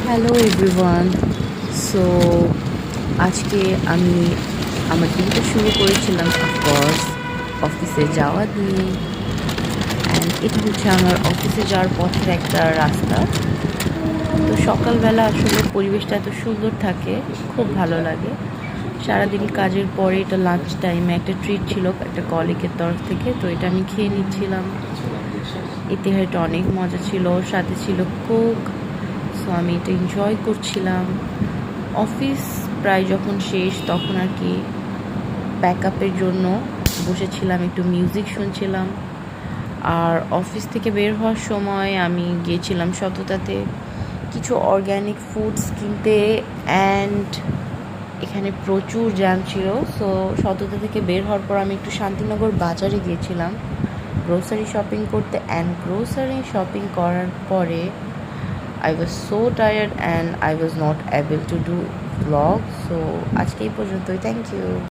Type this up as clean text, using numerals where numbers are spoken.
Hello everyone. So আজকে আমি আমার দিনটা শুরু করেছিলাম অফকোর্স অফিসে যাওয়া দিয়ে। অ্যান্ড এটা হচ্ছে আমার অফিসে যাওয়ার পথের একটা রাস্তা। তো সকালবেলা আসলে পরিবেশটা এত সুন্দর থাকে, খুব ভালো লাগে। সারাদিন কাজের পরে এটা লাঞ্চ টাইমে একটা ট্রিট ছিল একটা কলিগের তরফ থেকে, তো এটা আমি খেয়ে নিচ্ছিলাম। এতে হয়তো অনেক মজা ছিল, সাথে ছিল কোক। সো আমি এটা এনজয় করছিলাম। অফিস প্রায় যখন শেষ তখন আর কি ব্যাকআপের জন্য বসেছিলাম, একটু মিউজিক শুনছিলাম। আর অফিস থেকে বের হওয়ার সময় আমি গিয়েছিলাম সততাতে কিছু অর্গ্যানিক ফুডস কিনতে। অ্যান্ড এখানে প্রচুর জ্যাম ছিল। সো সততা থেকে বের হওয়ার পর আমি একটু শান্তিনগর বাজারে গিয়েছিলাম গ্রোসারি শপিং করতে। অ্যান্ড গ্রোসারি শপিং করার পরে I was so tired and I was not able to do vlog. So আজকে এই পর্যন্তই। Thank you.